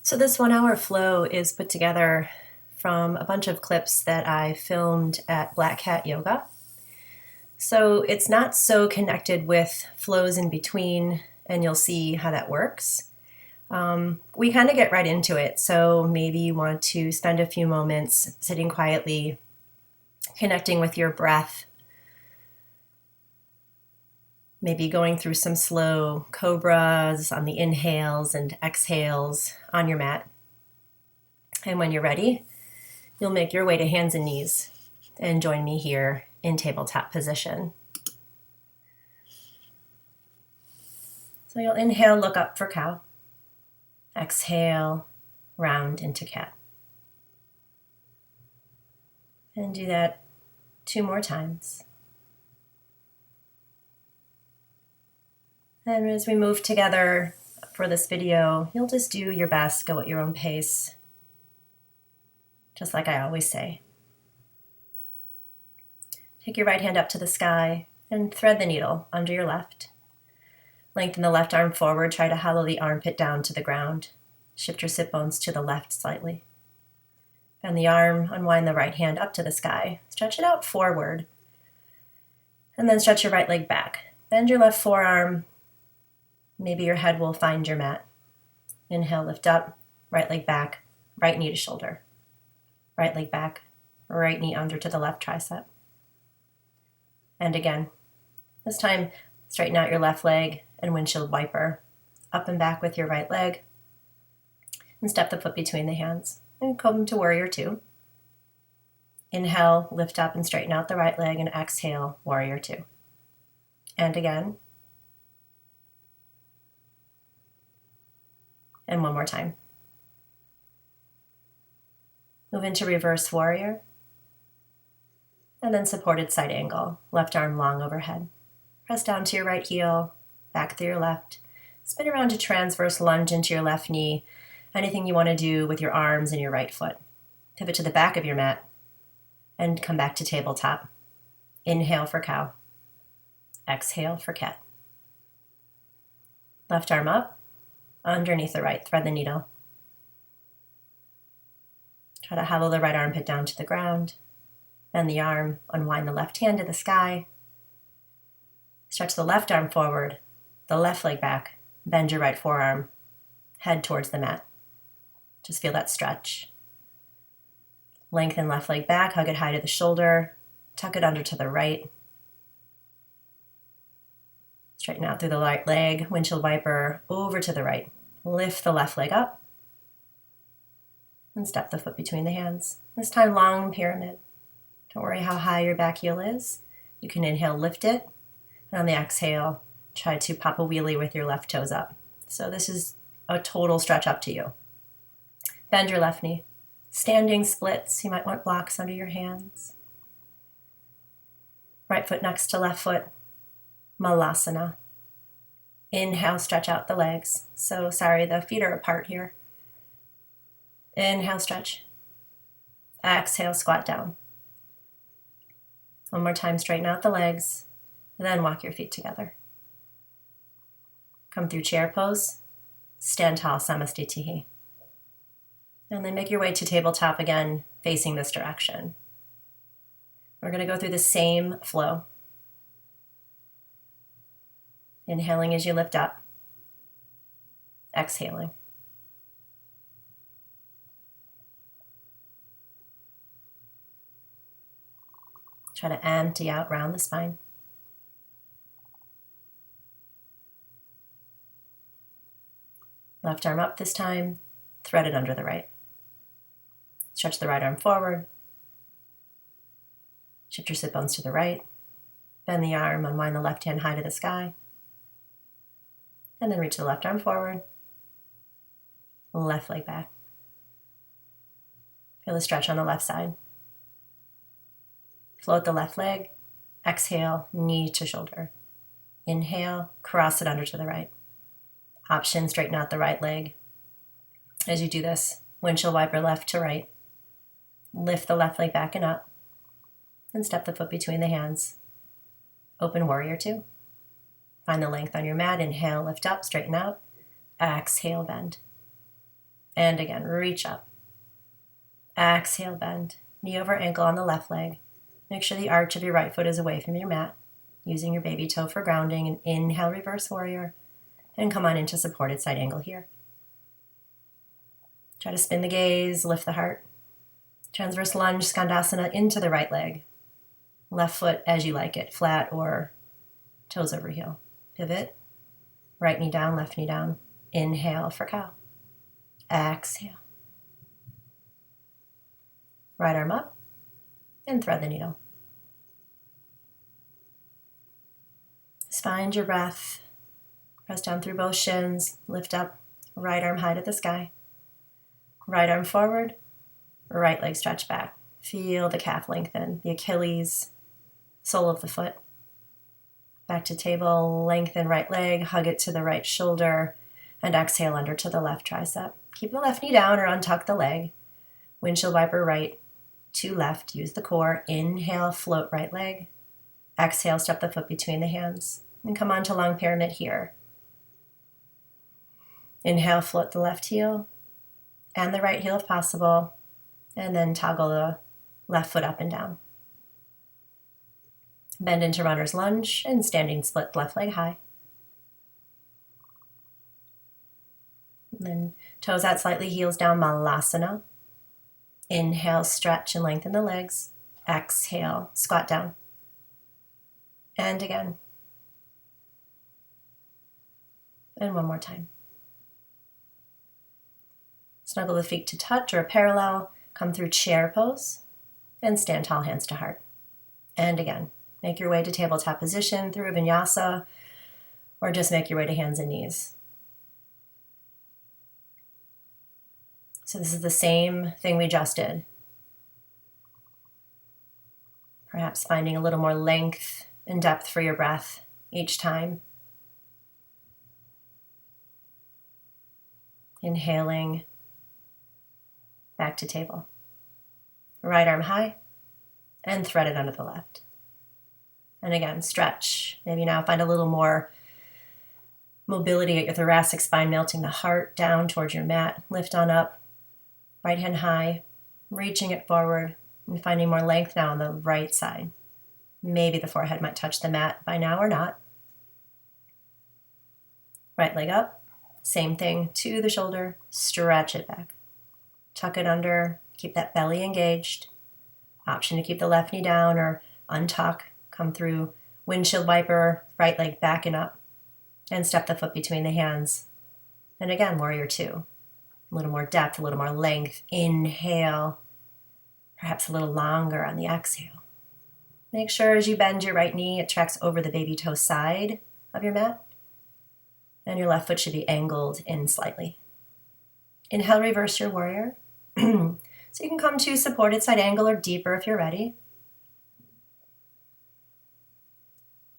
So this 1 hour flow is put together from a bunch of clips that I filmed at Black Hat Yoga. So it's not so connected with flows in between, and you'll see how that works. We kind of get right into it, so maybe you want to spend a few moments sitting quietly, connecting with your breath, maybe going through some slow cobras on the inhales and exhales on your mat. And when you're ready, you'll make your way to hands and knees and join me here in tabletop position. So you'll inhale, look up for cow. Exhale, round into cat. And do that 2 more times. And as we move together for this video, you'll just do your best, go at your own pace, just like I always say. Take your right hand up to the sky and thread the needle under your left. Lengthen the left arm forward, try to hollow the armpit down to the ground. Shift your sit bones to the left slightly. Bend the arm, unwind the right hand up to the sky. Stretch it out forward. And then stretch your right leg back. Bend your left forearm. Maybe your head will find your mat. Inhale, lift up, right leg back, right knee to shoulder. Right leg back, right knee under to the left tricep. And again. This time, straighten out your left leg and windshield wiper. Up and back with your right leg. And step the foot between the hands. And come to warrior 2. Inhale, lift up and straighten out the right leg, and exhale, warrior 2. And again. And one more time. Move into reverse warrior. And then supported side angle, left arm long overhead. Press down to your right heel, back through your left. Spin around to transverse lunge into your left knee. Anything you want to do with your arms and your right foot. Pivot to the back of your mat and come back to tabletop. Inhale for cow. Exhale for cat. Left arm up, underneath the right, thread the needle. Try to hollow the right armpit down to the ground. Bend the arm, unwind the left hand to the sky. Stretch the left arm forward, the left leg back. Bend your right forearm, head towards the mat. Just feel that stretch. Lengthen left leg back, hug it high to the shoulder, tuck it under to the right. Straighten out through the right leg, windshield wiper over to the right. Lift the left leg up and step the foot between the hands. This time, long pyramid. Don't worry how high your back heel is. You can inhale, lift it, and on the exhale, try to pop a wheelie with your left toes up. So this is a total stretch up to you. Bend your left knee. Standing splits. You might want blocks under your hands. Right foot next to left foot. Malasana. Inhale, stretch out the legs. So sorry, the feet are apart here. Inhale, stretch. Exhale, squat down. One more time, straighten out the legs. And then walk your feet together. Come through chair pose. Stand tall, samastitihi. And then make your way to tabletop again, facing this direction. We're going to go through the same flow. Inhaling as you lift up. Exhaling. Try to empty out round the spine. Left arm up this time, thread it under the right. Stretch the right arm forward. Shift your sit bones to the right. Bend the arm, unwind the left hand high to the sky. And then reach the left arm forward. Left leg back. Feel the stretch on the left side. Float the left leg. Exhale, knee to shoulder. Inhale, cross it under to the right. Option, straighten out the right leg. As you do this, windshield wiper left to right. Lift the left leg back and up. And step the foot between the hands. Open warrior 2. Find the length on your mat. Inhale, lift up, straighten out. Exhale, bend. And again, reach up. Exhale, bend. Knee over ankle on the left leg. Make sure the arch of your right foot is away from your mat, using your baby toe for grounding. And inhale, reverse warrior. And come on into supported side angle here. Try to spin the gaze, lift the heart. Transverse lunge, Skandasana into the right leg. Left foot as you like it, flat or toes over heel. Pivot. Right knee down, left knee down. Inhale for cow. Exhale. Right arm up and thread the needle. Just find your breath. Press down through both shins. Lift up. Right arm high to the sky. Right arm forward. Right leg stretch back. Feel the calf lengthen. The Achilles, sole of the foot. Back to table. Lengthen right leg. Hug it to the right shoulder. And exhale under to the left tricep. Keep the left knee down or untuck the leg. Windshield wiper right to left. Use the core. Inhale, float right leg. Exhale, step the foot between the hands. And come on to long pyramid here. Inhale, float the left heel and the right heel if possible. And then toggle the left foot up and down. Bend into runner's lunge and standing split left leg high. And then toes out slightly, heels down, Malasana. Inhale, stretch and lengthen the legs. Exhale, squat down. And again. And one more time. Snuggle the feet to touch or parallel. Come through chair pose. And stand tall, hands to heart. And again. Make your way to tabletop position through vinyasa. Or just make your way to hands and knees. So this is the same thing we just did. Perhaps finding a little more length and depth for your breath each time. Inhaling, back to table. Right arm high and thread it under the left. And again, stretch. Maybe now find a little more mobility at your thoracic spine, melting the heart down towards your mat. Lift on up. Right hand high, reaching it forward and finding more length now on the right side. Maybe the forehead might touch the mat by now or not. Right leg up, same thing to the shoulder, stretch it back. Tuck it under, keep that belly engaged. Option to keep the left knee down or untuck, come through windshield wiper, right leg back and up, and step the foot between the hands. And again, warrior two. A little more depth, a little more length. Inhale, perhaps a little longer on the exhale. Make sure as you bend your right knee, it tracks over the baby toe side of your mat. And your left foot should be angled in slightly. Inhale, reverse your warrior. So you can come to supported side angle or deeper if you're ready.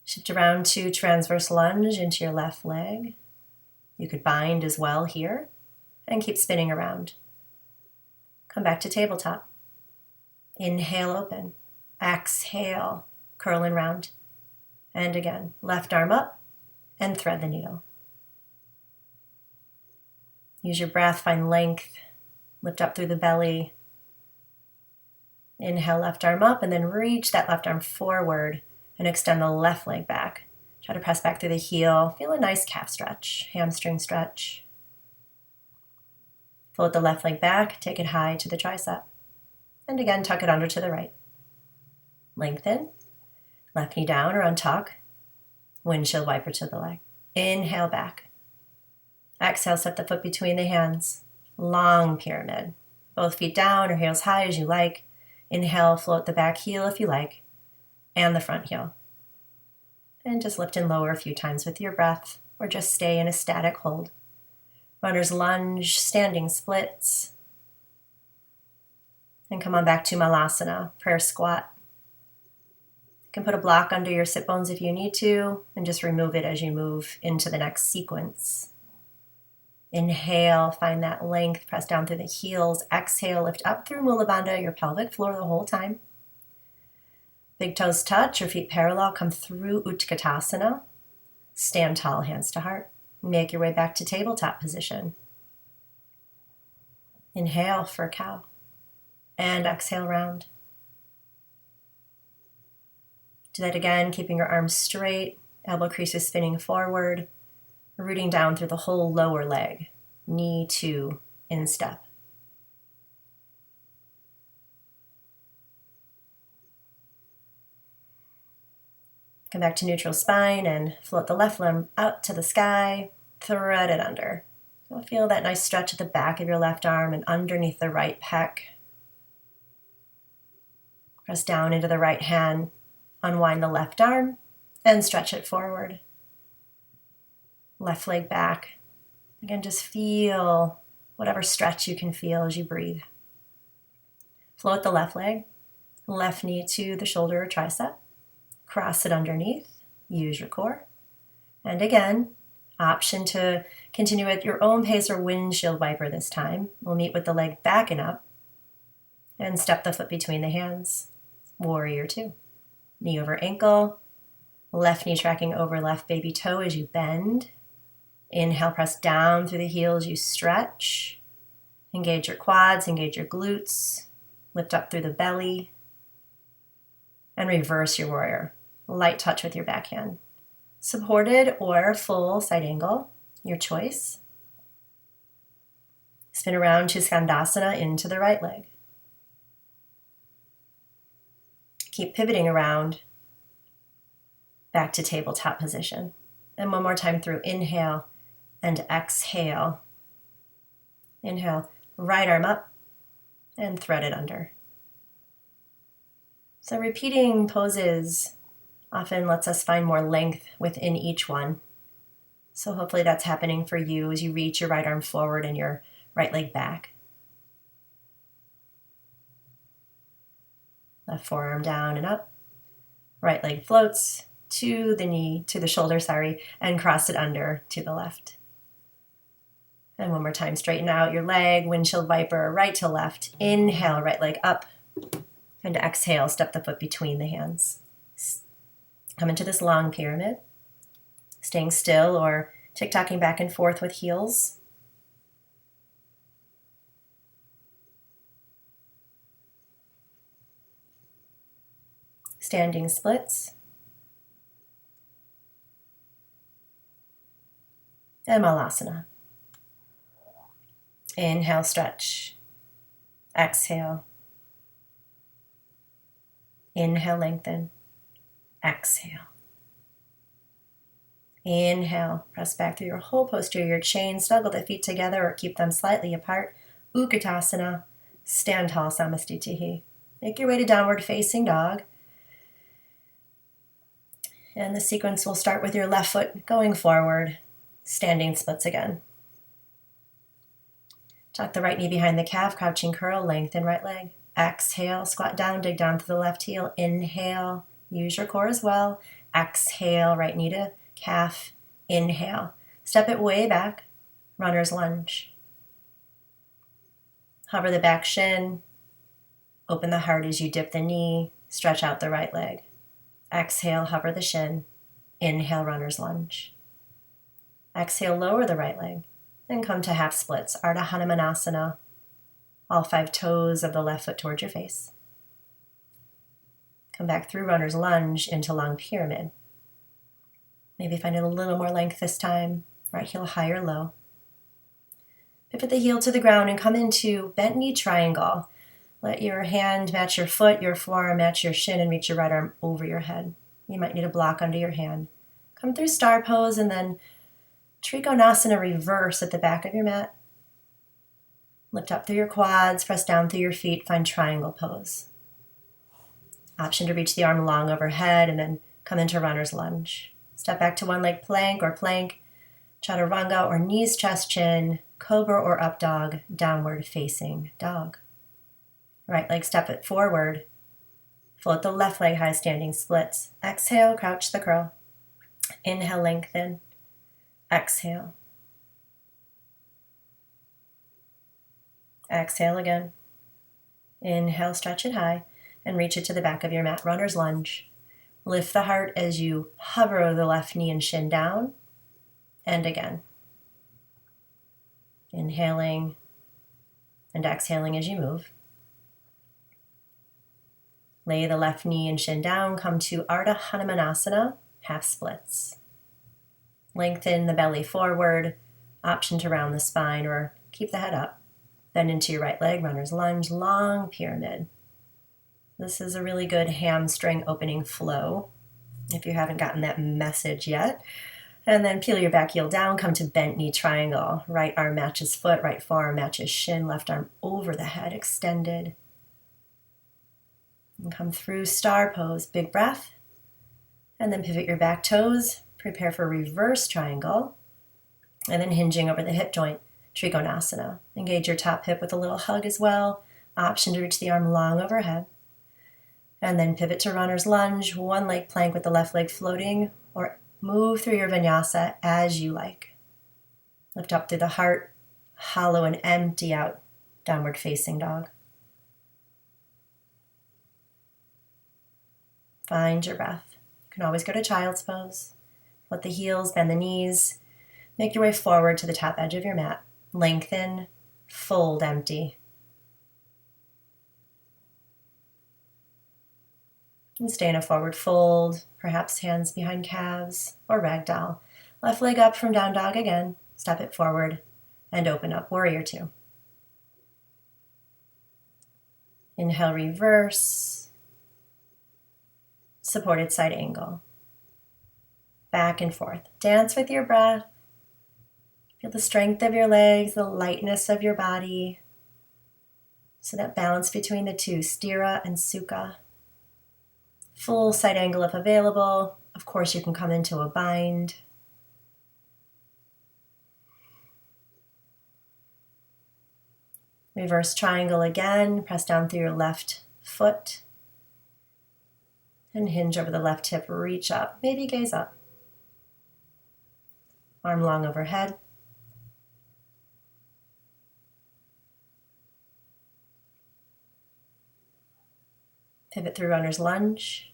Shift around to transverse lunge into your left leg. You could bind as well here. And keep spinning around. Come back to tabletop. Inhale, open. Exhale, curl and round. And again, left arm up and thread the needle. Use your breath, find length. Lift up through the belly. Inhale, left arm up, and then reach that left arm forward and extend the left leg back. Try to press back through the heel. Feel a nice calf stretch, hamstring stretch. Float the left leg back, take it high to the tricep. And again, tuck it under to the right. Lengthen. Left knee down or untuck. Windshield wiper to the leg. Inhale back. Exhale, step the foot between the hands. Long pyramid. Both feet down or heels high as you like. Inhale, float the back heel if you like. And the front heel. And just lift and lower a few times with your breath. Or just stay in a static hold. Runner's lunge, standing splits. And come on back to Malasana, prayer squat. You can put a block under your sit bones if you need to, and just remove it as you move into the next sequence. Inhale, find that length, press down through the heels. Exhale, lift up through Mula Bandha, your pelvic floor the whole time. Big toes touch, your feet parallel, come through Utkatasana. Stand tall, hands to heart. Make your way back to tabletop position. Inhale for cow. And exhale, round. Do that again, keeping your arms straight, elbow creases spinning forward, rooting down through the whole lower leg, knee to instep. Come back to neutral spine and float the left limb out to the sky, thread it under. You'll feel that nice stretch at the back of your left arm and underneath the right pec. Press down into the right hand, unwind the left arm, and stretch it forward. Left leg back. Again, just feel whatever stretch you can feel as you breathe. Float the left leg, left knee to the shoulder or tricep. Cross it underneath, use your core. And again, option to continue at your own pace or windshield wiper this time. We'll meet with the leg backing up and step the foot between the hands. Warrior two. Knee over ankle, left knee tracking over left baby toe as you bend. Inhale, press down through the heels, you stretch. Engage your quads, engage your glutes. Lift up through the belly. And reverse your warrior. Light touch with your backhand. Supported or full side angle, your choice. Spin around to Skandasana into the right leg. Keep pivoting around back to tabletop position. And one more time through inhale and exhale. Inhale, right arm up and thread it under. So repeating poses often lets us find more length within each one. So hopefully that's happening for you as you reach your right arm forward and your right leg back. Left forearm down and up. Right leg floats to the shoulder, and cross it under to the left. And one more time, straighten out your leg, windshield viper, right to left. Inhale, right leg up. And exhale, step the foot between the hands. Come into this long pyramid, staying still or tick-tocking back and forth with heels. Standing splits. And Malasana. Inhale, stretch. Exhale. Inhale, lengthen. Exhale. Inhale, press back through your whole posterior chain, snuggle the feet together or keep them slightly apart. Utkatasana, stand tall, Samastitihi. Make your way to downward facing dog. And the sequence will start with your left foot going forward, standing splits again. Tuck the right knee behind the calf, crouching curl, lengthen right leg. Exhale, squat down, dig down to the left heel. Inhale, use your core as well. Exhale, right knee to calf. Inhale, step it way back, runner's lunge. Hover the back shin, open the heart as you dip the knee, stretch out the right leg. Exhale, hover the shin. Inhale, runner's lunge. Exhale, lower the right leg. Then come to half splits, Ardha Hanumanasana. All 5 toes of the left foot towards your face. Come back through runner's lunge into long pyramid. Maybe find a little more length this time. Right heel high or low. Pivot the heel to the ground and come into bent knee triangle. Let your hand match your foot, your forearm match your shin, and reach your right arm over your head. You might need a block under your hand. Come through star pose and then Trikonasana reverse at the back of your mat. Lift up through your quads, press down through your feet, find triangle pose. Option to reach the arm long overhead and then come into runner's lunge. Step back to one leg plank or plank, chaturanga or knees, chest, chin, cobra or up dog, downward facing dog. Right leg step it forward. Float the left leg high, standing splits. Exhale, crouch the curl. Inhale, lengthen. Exhale. Exhale again. Inhale, stretch it high and reach it to the back of your mat. Runner's lunge. Lift the heart as you hover the left knee and shin down. And again. Inhaling. and exhaling as you move. Lay the left knee and shin down, come to Ardha Hanumanasana, half splits. Lengthen the belly forward, option to round the spine or keep the head up. Bend into your right leg, runner's lunge, long pyramid. This is a really good hamstring opening flow if you haven't gotten that message yet. And then peel your back heel down, come to bent knee triangle. Right arm matches foot, right forearm matches shin, left arm over the head, extended. And come through star pose, big breath. And then pivot your back toes, prepare for reverse triangle. And then hinging over the hip joint, Trikonasana. Engage your top hip with a little hug as well. Option to reach the arm long overhead. And then pivot to runner's lunge, one leg plank with the left leg floating, or move through your vinyasa as you like. Lift up through the heart, hollow and empty out, downward facing dog. Find your breath. You can always go to child's pose. Let the heels bend the knees. Make your way forward to the top edge of your mat. Lengthen, fold empty. And stay in a forward fold, perhaps hands behind calves or ragdoll. Left leg up from down dog again. Step it forward and open up, warrior two. Inhale, reverse. Supported side angle. Back and forth. Dance with your breath. Feel the strength of your legs, the lightness of your body. So that balance between the two, Sthira and Sukha. Full side angle if available. Of course, you can come into a bind. Reverse triangle again. Press down through your left foot. And hinge over the left hip. Reach up. Maybe gaze up. Arm long overhead. Pivot through runner's lunge,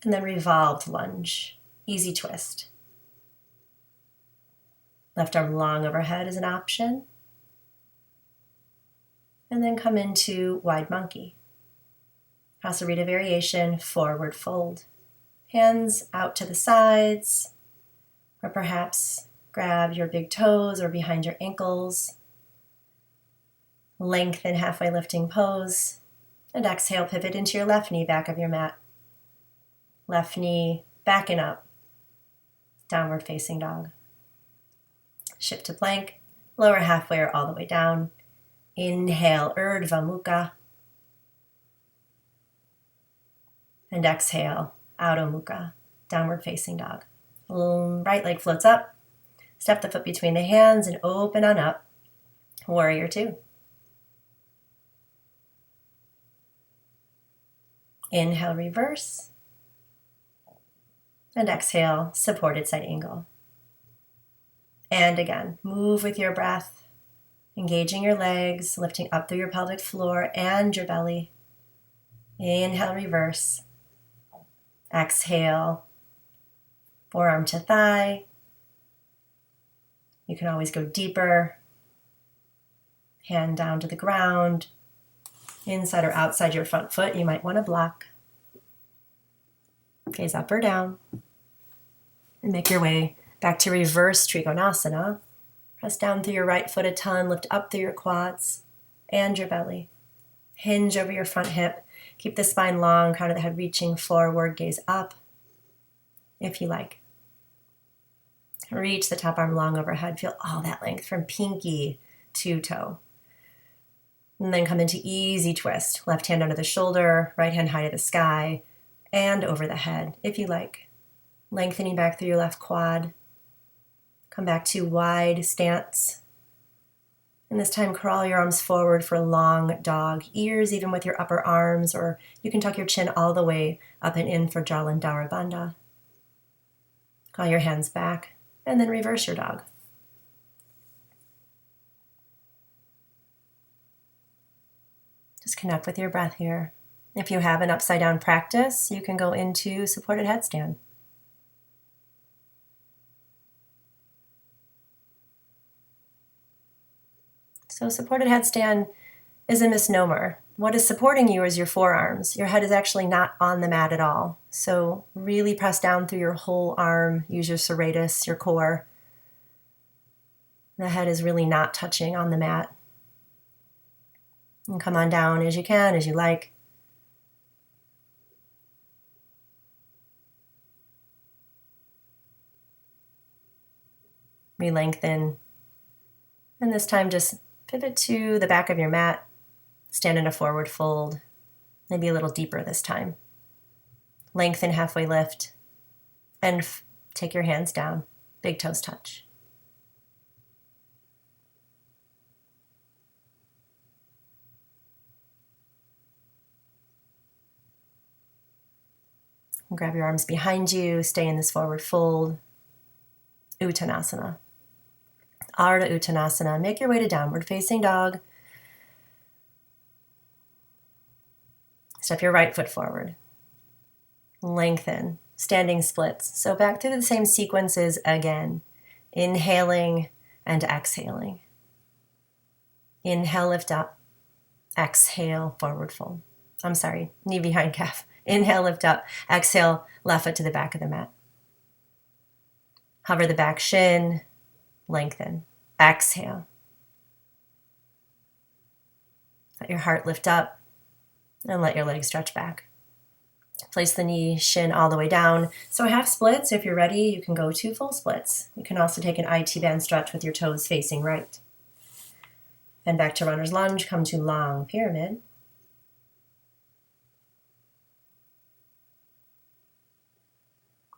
and then revolved lunge. Easy twist. Left arm long overhead is an option. And then come into wide monkey. Prasarita variation, forward fold. Hands out to the sides, or perhaps grab your big toes or behind your ankles. Lengthen halfway lifting pose. And exhale, pivot into your left knee, back of your mat. Left knee, backing up. Downward facing dog. Shift to plank, lower halfway or all the way down. Inhale, Urdhva Mukha. And exhale, Adho Mukha, downward facing dog. Right leg floats up. Step the foot between the hands and open on up. Warrior two. Inhale, reverse. And exhale, supported side angle. And again, move with your breath, engaging your legs, lifting up through your pelvic floor and your belly. Inhale, reverse. Exhale, forearm to thigh. You can always go deeper. Hand down to the ground. Inside or outside your front foot, you might want to block. Gaze up or down. And make your way back to reverse Trikonasana. Press down through your right foot a ton, lift up through your quads and your belly. Hinge over your front hip. Keep the spine long, crown of the head reaching forward, gaze up if you like. Reach the top arm long overhead. Feel all that length from pinky to toe. And then come into easy twist. Left hand under the shoulder, right hand high to the sky, and over the head, if you like. Lengthening back through your left quad. Come back to wide stance. And this time crawl your arms forward for long dog. Ears even with your upper arms, or you can tuck your chin all the way up and in for Jalandhara Bandha. Call your hands back, and then reverse your dog. Just connect with your breath here. If you have an upside down practice, you can go into supported headstand. So supported headstand is a misnomer. What is supporting you is your forearms. Your head is actually not on the mat at all. So really press down through your whole arm. Use your serratus, your core. The head is really not touching on the mat. And come on down as you can, as you like. Re-lengthen. And this time just pivot to the back of your mat. Stand in a forward fold. Maybe a little deeper this time. Lengthen, halfway lift. And take your hands down. Big toes touch. And grab your arms behind you. Stay in this forward fold. Uttanasana. Ardha Uttanasana. Make your way to downward facing dog. Step your right foot forward. Lengthen. Standing splits. So back through the same sequences again. Inhaling and exhaling. Inhale, lift up. Exhale, forward fold. I'm sorry, knee behind calf. Inhale, lift up. Exhale, left foot to the back of the mat. Hover the back shin. Lengthen. Exhale. Let your heart lift up and let your legs stretch back. Place the knee, shin all the way down. So half splits, if you're ready, you can go to full splits. You can also take an IT band stretch with your toes facing right. Then back to runner's lunge, come to long pyramid.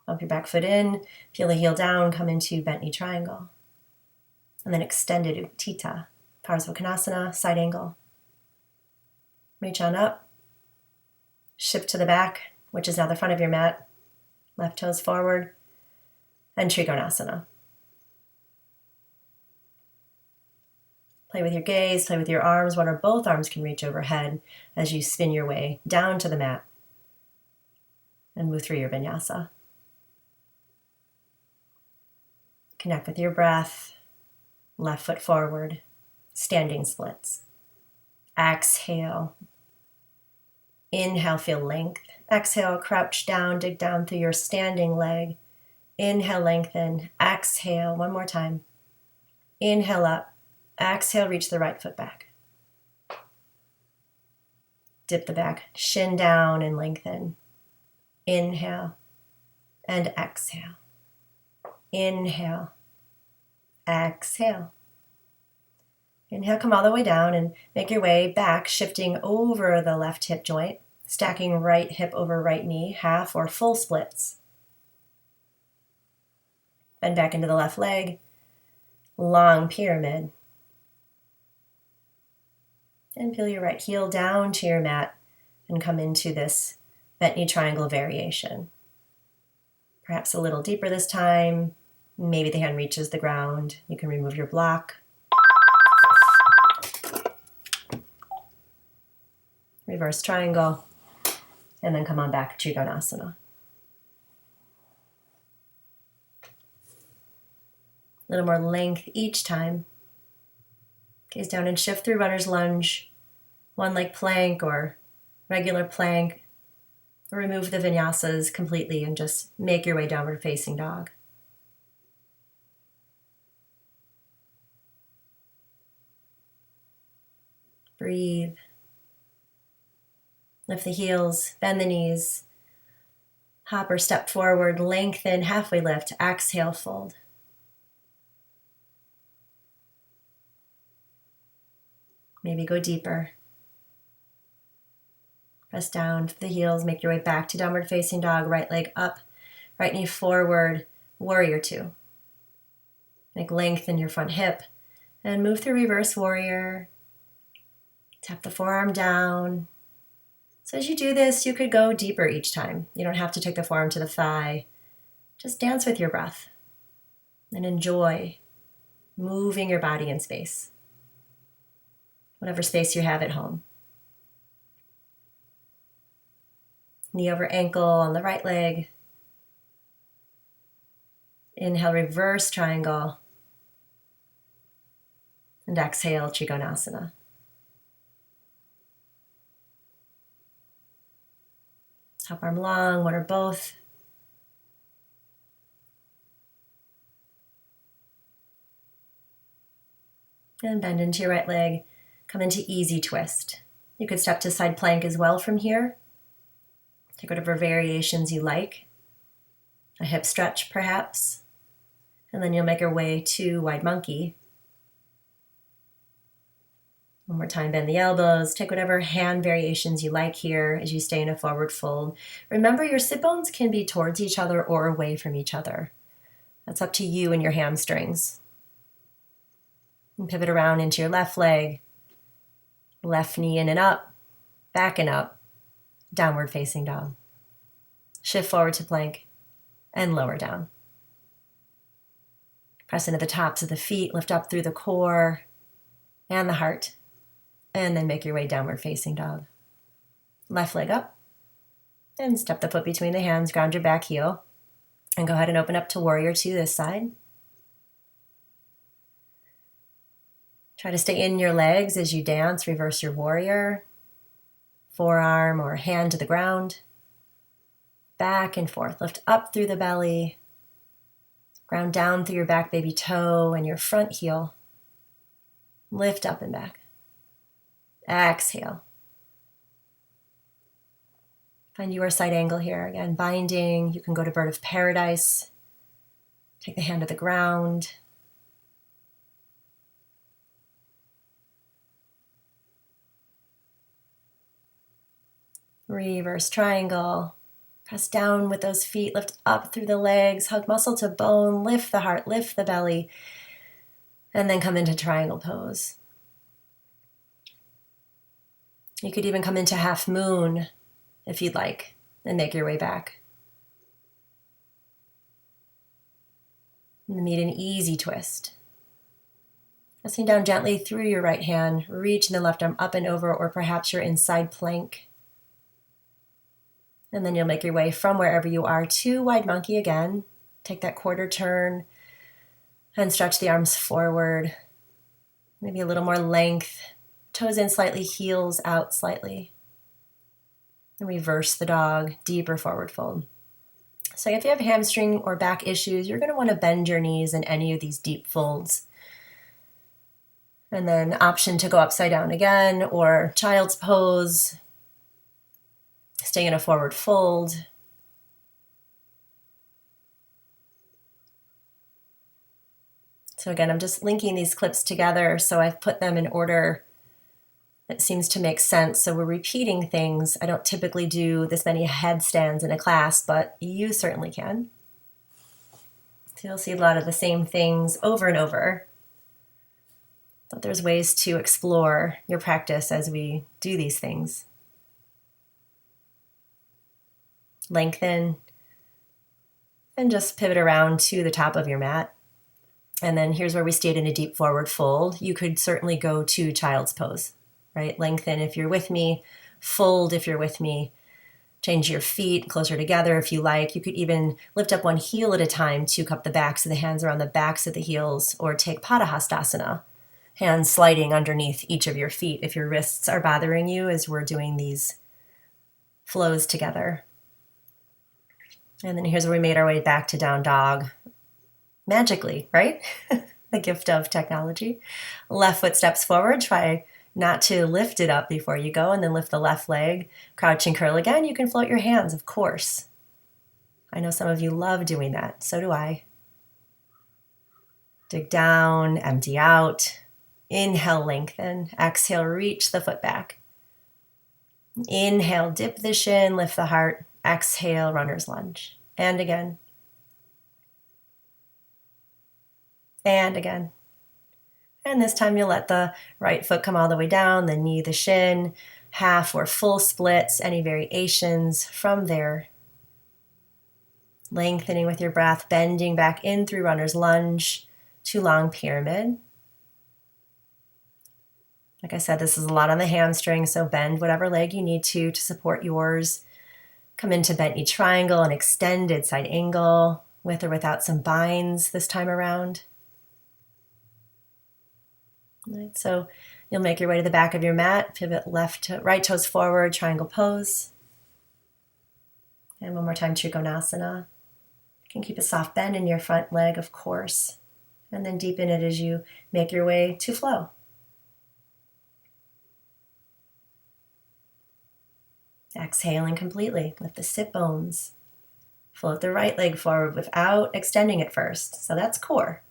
Bump your back foot in, peel the heel down, come into bent knee triangle. And then extended Utthita, Parsvakonasana, side angle. Reach on up, shift to the back, which is now the front of your mat. Left toes forward, and Trikonasana. Play with your gaze, play with your arms, whatever both arms can reach overhead as you spin your way down to the mat and move through your vinyasa. Connect with your breath, left foot forward, standing splits. Exhale. Inhale, feel length. Exhale, crouch down, dig down through your standing leg. Inhale, lengthen. Exhale, one more time. Inhale up. Exhale, reach the right foot back. Dip the back shin down and lengthen. Inhale and exhale. Inhale. Exhale. Inhale, come all the way down and make your way back, shifting over the left hip joint, stacking right hip over right knee, half or full splits. Bend back into the left leg, long pyramid. And peel your right heel down to your mat and come into this bent knee triangle variation. Perhaps a little deeper this time. Maybe the hand reaches the ground. You can remove your block. Reverse triangle. And then come on back to Trikonasana. A little more length each time. Gaze down and shift through runner's lunge, one leg plank or regular plank, or remove the vinyasas completely and just make your way downward facing dog. Breathe. Lift the heels, bend the knees, hop or step forward, lengthen, halfway lift, exhale, fold. Maybe go deeper. Press down to the heels, make your way back to downward facing dog, right leg up, right knee forward, warrior two. Make length in your front hip and move through reverse warrior. Tap the forearm down. So as you do this, you could go deeper each time. You don't have to take the forearm to the thigh. Just dance with your breath and enjoy moving your body in space. Whatever space you have at home. Knee over ankle on the right leg. Inhale, reverse triangle. And exhale, Trikonasana. Top arm long, one or both. And bend into your right leg. Come into easy twist. You could step to side plank as well from here. Take whatever variations you like. A hip stretch perhaps. And then you'll make your way to wide monkey. One more time, bend the elbows. Take whatever hand variations you like here as you stay in a forward fold. Remember, your sit bones can be towards each other or away from each other. That's up to you and your hamstrings. And pivot around into your left leg. Left knee in and up, back and up, downward facing dog. Shift forward to plank and lower down. Press into the tops of the feet, lift up through the core and the heart, and then make your way downward facing dog. Left leg up, and step the foot between the hands, ground your back heel, and go ahead and open up to warrior two this side. Try to stay in your legs as you dance, reverse your warrior, forearm or hand to the ground, back and forth, lift up through the belly, ground down through your back baby toe and your front heel, lift up and back. Exhale. Find your side angle here. Again, binding. You can go to bird of paradise. Take the hand to the ground. Reverse triangle. Press down with those feet. Lift up through the legs. Hug muscle to bone. Lift the heart. Lift the belly. And then come into triangle pose. You could even come into half moon if you'd like, and make your way back. And meet an easy twist. Pressing down gently through your right hand, reaching the left arm up and over, or perhaps you're in side plank. And then you'll make your way from wherever you are to wide monkey again. Take that quarter turn and stretch the arms forward. Maybe a little more length. Toes in slightly, heels out slightly. And reverse the dog, deeper forward fold. So if you have hamstring or back issues, you're going to want to bend your knees in any of these deep folds. And then option to go upside down again, or child's pose. Stay in a forward fold. So again, I'm just linking these clips together, so I've put them in order that seems to make sense. So we're repeating things. I don't typically do this many headstands in a class, but you certainly can. So you'll see a lot of the same things over and over. But there's ways to explore your practice as we do these things. Lengthen and just pivot around to the top of your mat. And then here's where we stayed in a deep forward fold. You could certainly go to child's pose. Right? Lengthen if you're with me, fold if you're with me, change your feet closer together if you like. You could even lift up one heel at a time to cup the backs of the hands around the backs of the heels, or take Padahastasana, hands sliding underneath each of your feet if your wrists are bothering you as we're doing these flows together. And then here's where we made our way back to down dog. Magically, right? The gift of technology. Left foot steps forward, try not to lift it up before you go, and then lift the left leg. Crouch and curl again. You can float your hands, of course. I know some of you love doing that. So do I. Dig down, empty out. Inhale, lengthen. Exhale, reach the foot back. Inhale, dip the shin, lift the heart. Exhale, runner's lunge. And again. And again. And this time you'll let the right foot come all the way down, the knee, the shin, half or full splits, any variations from there. Lengthening with your breath, bending back in through runner's lunge to long pyramid. Like I said, this is a lot on the hamstring, so bend whatever leg you need to support yours. Come into bent knee triangle, an extended side angle, with or without some binds this time around. Right, so you'll make your way to the back of your mat, pivot left to right toes forward, triangle pose. And one more time, Trikonasana. You can keep a soft bend in your front leg, of course, and then deepen it as you make your way to flow. Exhaling completely. Lift the sit bones. Float the right leg forward without extending it first. So that's core.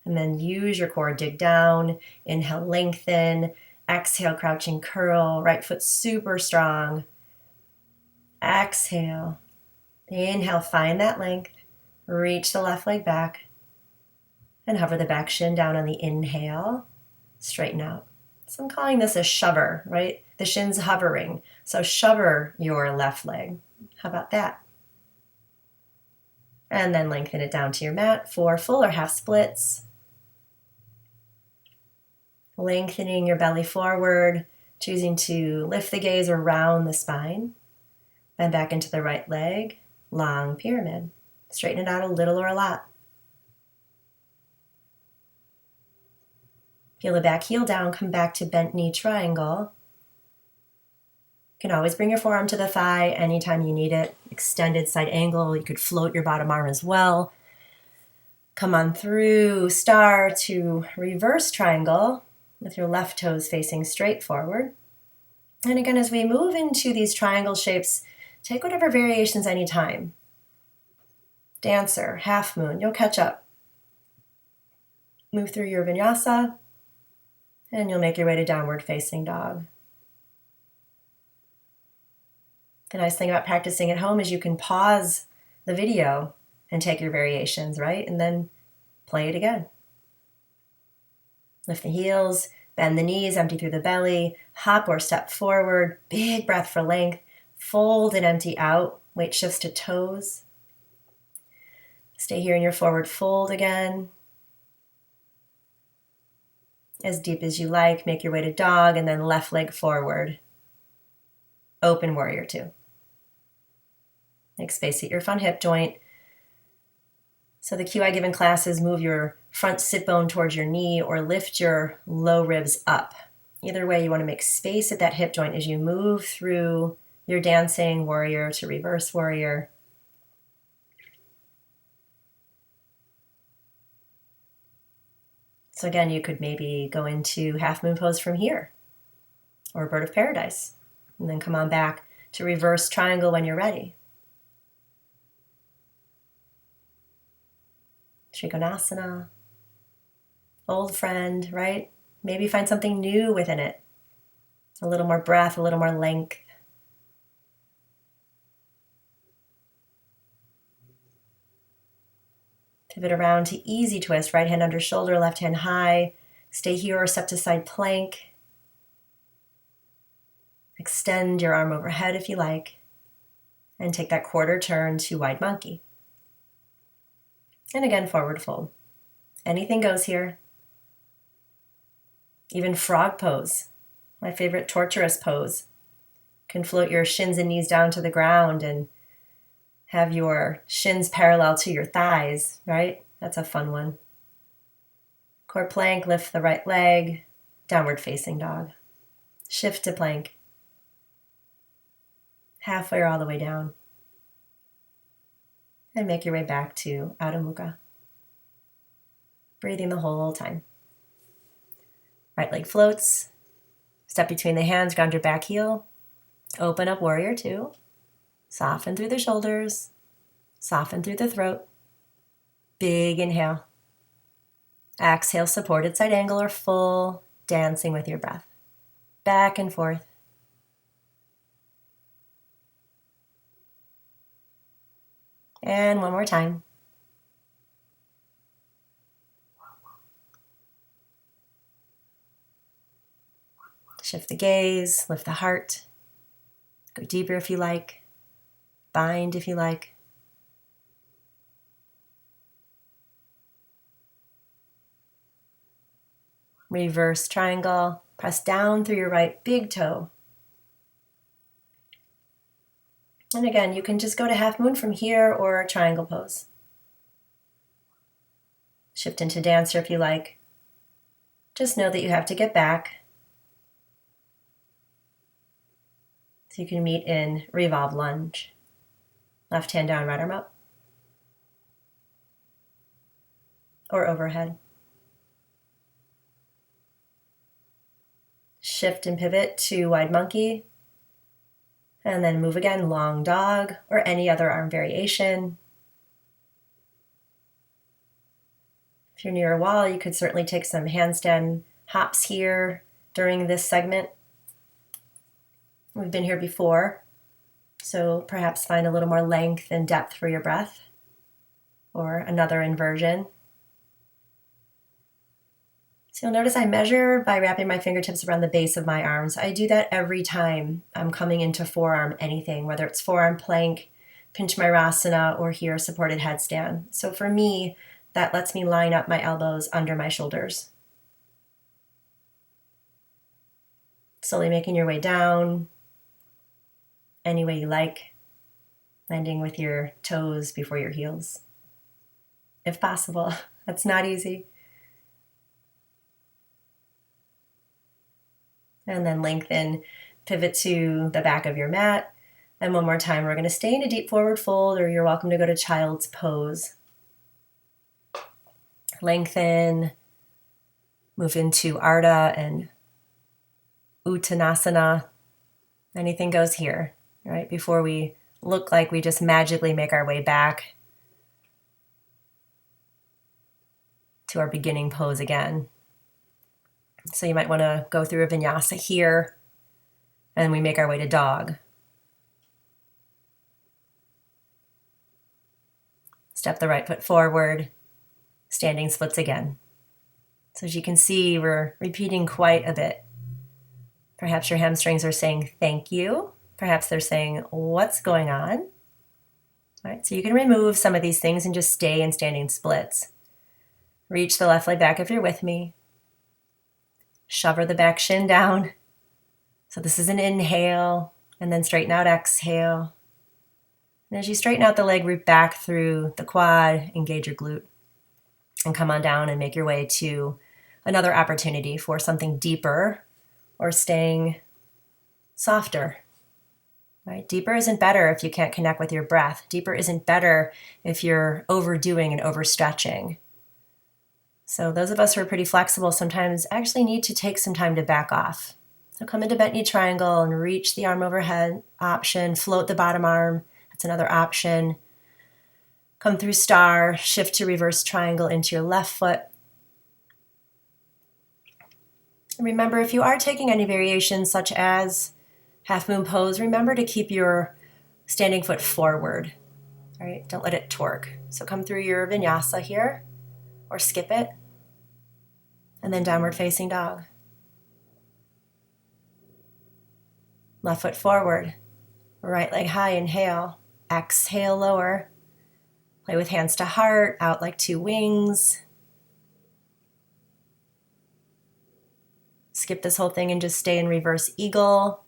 And then use your core, dig down, inhale, lengthen, exhale, crouching curl, right foot super strong. Exhale, inhale, find that length, reach the left leg back, and hover the back shin down on the inhale, straighten out. So I'm calling this a shover, right? The shin's hovering. So shover your left leg. How about that? And then lengthen it down to your mat for full or half splits. Lengthening your belly forward, choosing to lift the gaze around the spine. Bend back into the right leg, long pyramid. Straighten it out a little or a lot. Peel the back heel down, come back to bent knee triangle. You can always bring your forearm to the thigh anytime you need it. Extended side angle, you could float your bottom arm as well. Come on through star to reverse triangle with your left toes facing straight forward. And again, as we move into these triangle shapes, take whatever variations anytime. Dancer, half moon, you'll catch up. Move through your vinyasa, and you'll make your way to downward facing dog. The nice thing about practicing at home is you can pause the video and take your variations, right? And then play it again. Lift the heels, bend the knees, empty through the belly, hop or step forward, big breath for length, fold and empty out, weight shifts to toes. Stay here in your forward fold again. As deep as you like, make your way to dog and then left leg forward. Open warrior two. Make space at your front hip joint. So the cue I give in class is move your front sit bone towards your knee or lift your low ribs up. Either way, you want to make space at that hip joint as you move through your dancing warrior to reverse warrior. So again, you could maybe go into half moon pose from here or bird of paradise, and then come on back to reverse triangle when you're ready. Trikonasana, old friend, right? Maybe find something new within it. A little more breath, a little more length. Pivot around to easy twist, right hand under shoulder, left hand high. Stay here or step to side plank. Extend your arm overhead if you like. And take that quarter turn to wide monkey. And again, forward fold. Anything goes here. Even frog pose, my favorite torturous pose. Can float your shins and knees down to the ground and have your shins parallel to your thighs, right? That's a fun one. Core plank, lift the right leg, downward facing dog. Shift to plank. Halfway or all the way down. And make your way back to Adho Mukha. Breathing the whole time. Right leg floats. Step between the hands, ground your back heel. Open up warrior two. Soften through the shoulders. Soften through the throat. Big inhale. Exhale, supported side angle or full, dancing with your breath. Back and forth. And one more time. Shift the gaze, lift the heart. Go deeper if you like. Bind if you like. Reverse triangle. Press down through your right big toe. And again, you can just go to half moon from here or triangle pose. Shift into dancer if you like. Just know that you have to get back. So you can meet in revolve lunge. Left hand down, right arm up. Or overhead. Shift and pivot to wide monkey. And then move again, long dog, or any other arm variation. If you're near a wall, you could certainly take some handstand hops here during this segment. We've been here before, so perhaps find a little more length and depth for your breath, or another inversion. So you'll notice I measure by wrapping my fingertips around the base of my arms. I do that every time I'm coming into forearm anything, whether it's forearm plank, pinch my rasana, or here supported headstand. So for me, that lets me line up my elbows under my shoulders. Slowly making your way down, any way you like, landing with your toes before your heels, if possible. That's not easy. And then lengthen, pivot to the back of your mat. And one more time, we're going to stay in a deep forward fold, or you're welcome to go to child's pose. Lengthen, move into Ardha and Uttanasana. Anything goes here, right? Before we look like we just magically make our way back to our beginning pose again. So you might want to go through a vinyasa here, and we make our way to dog. Step the right foot forward, standing splits again. So as you can see, we're repeating quite a bit. Perhaps your hamstrings are saying thank you. Perhaps they're saying, what's going on? All right, so you can remove some of these things and just stay in standing splits. Reach the left leg back if you're with me. Shove the back shin down. So this is an inhale, and then straighten out, exhale. And as you straighten out the leg, root back through the quad, engage your glute, and come on down and make your way to another opportunity for something deeper or staying softer. Right? Deeper isn't better if you can't connect with your breath. Deeper isn't better if you're overdoing and overstretching. So those of us who are pretty flexible sometimes actually need to take some time to back off. So come into bent knee triangle and reach the arm overhead option, float the bottom arm, that's another option. Come through star, shift to reverse triangle into your left foot. And remember, if you are taking any variations such as half moon pose, remember to keep your standing foot forward. All right, don't let it torque. So come through your vinyasa here, or skip it, and then downward facing dog. Left foot forward, right leg high, inhale, exhale, lower. Play with hands to heart, out like two wings. Skip this whole thing and just stay in reverse eagle.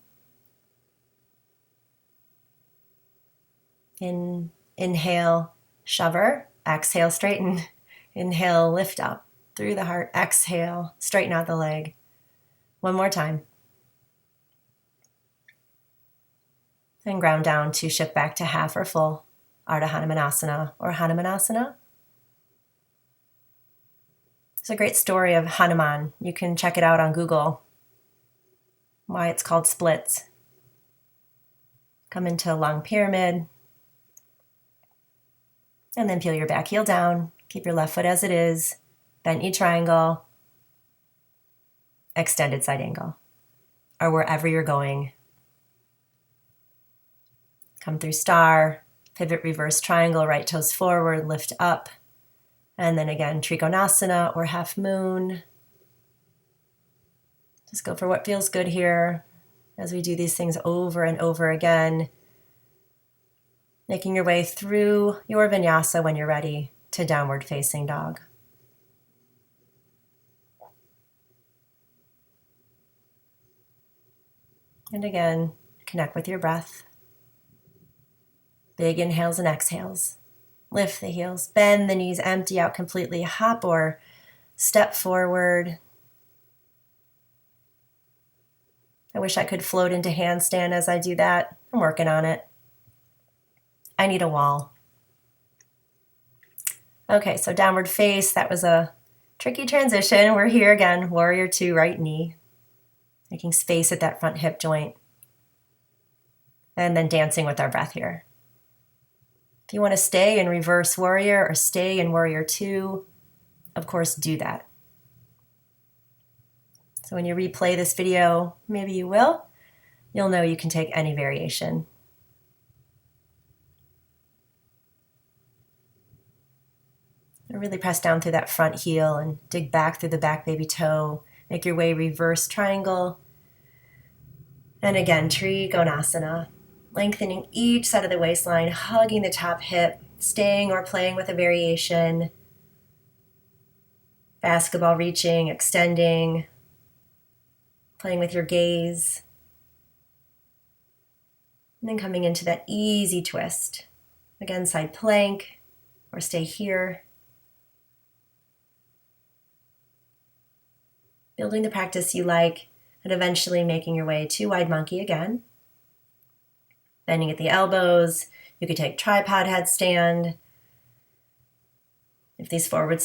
Inhale, shover, exhale, straighten. Inhale, lift up through the heart, exhale, straighten out the leg. One more time. And ground down to shift back to half or full, Ardha Hanumanasana or Hanumanasana. It's a great story of Hanuman. You can check it out on Google, why it's called splits. Come into a long pyramid, and then peel your back heel down. Keep your left foot as it is, bent knee triangle, extended side angle, or wherever you're going. Come through star, pivot reverse triangle, right toes forward, lift up, and then again, Trikonasana or half moon. Just go for what feels good here as we do these things over and over again, making your way through your vinyasa when you're ready to downward facing dog. And again, connect with your breath. Big inhales and exhales. Lift the heels, bend the knees, empty out completely, hop or step forward. I wish I could float into handstand as I do that. I'm working on it. I need a wall. Okay, so downward face, that was a tricky transition. We're here again, warrior two, right knee, making space at that front hip joint. And then dancing with our breath here. If you want to stay in reverse warrior or stay in warrior two, of course, do that. So when you replay this video, maybe you will, you'll know you can take any variation. And really press down through that front heel and dig back through the back baby toe. Make your way reverse triangle. And again, Trikonasana. Lengthening each side of the waistline, hugging the top hip, staying or playing with a variation. Basketball reaching, extending, playing with your gaze. And then coming into that easy twist. Again, side plank or stay here. Building the practice you like and eventually making your way to wide monkey again. Bending at the elbows. You could take tripod headstand. If these forward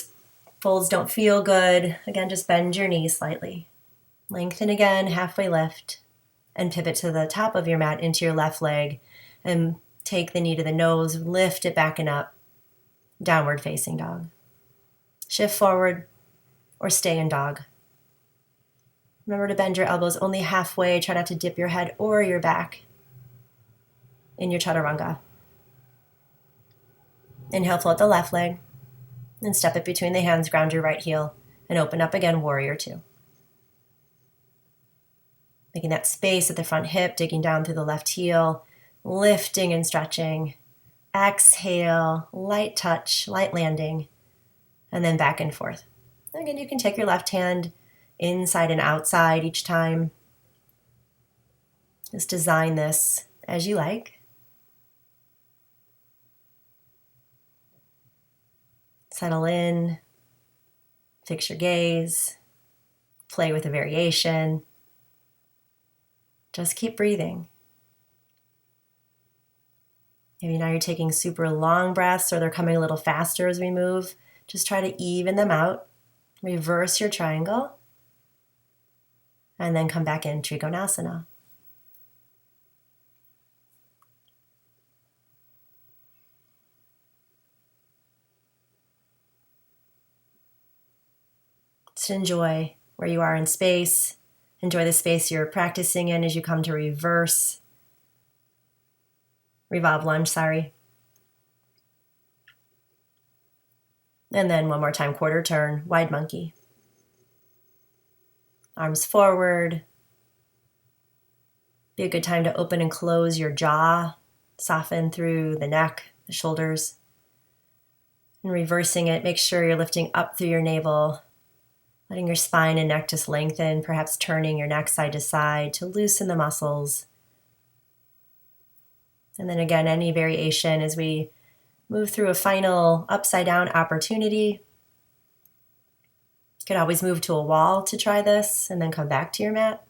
folds don't feel good, again, just bend your knees slightly. Lengthen again, halfway lift, and pivot to the top of your mat into your left leg and take the knee to the nose, lift it back and up, downward facing dog. Shift forward or stay in dog. Remember to bend your elbows only halfway. Try not to dip your head or your back in your chaturanga. Inhale, float the left leg, and step it between the hands, ground your right heel, and open up again, warrior two. Making that space at the front hip, digging down through the left heel, lifting and stretching. Exhale, light touch, light landing, and then back and forth. Again, you can take your left hand inside and outside each time. Just design this as you like. Settle in, fix your gaze, play with a variation. Just keep breathing. Maybe now you're taking super long breaths or they're coming a little faster as we move. Just try to even them out. Reverse your triangle. And then come back in Trikonasana. Just enjoy where you are in space. Enjoy the space you're practicing in as you come to revolve lunge. And then one more time, quarter turn, wide monkey. Arms forward. Be a good time to open and close your jaw. Soften through the neck, the shoulders. And reversing it, make sure you're lifting up through your navel, letting your spine and neck just lengthen, perhaps turning your neck side to side to loosen the muscles. And then again, any variation as we move through a final upside down opportunity. You could always move to a wall to try this and then come back to your mat.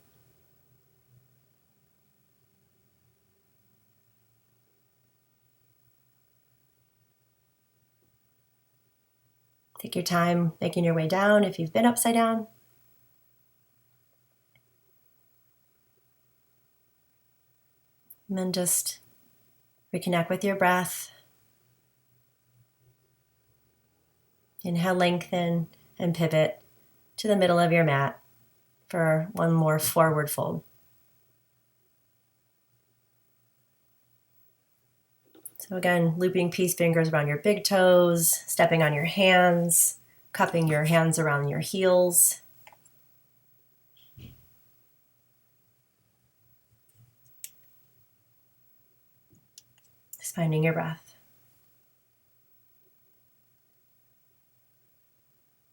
Take your time making your way down if you've been upside down. And then just reconnect with your breath. Inhale, lengthen, and pivot to the middle of your mat for one more forward fold. So again, looping peace fingers around your big toes, stepping on your hands, cupping your hands around your heels. Just finding your breath.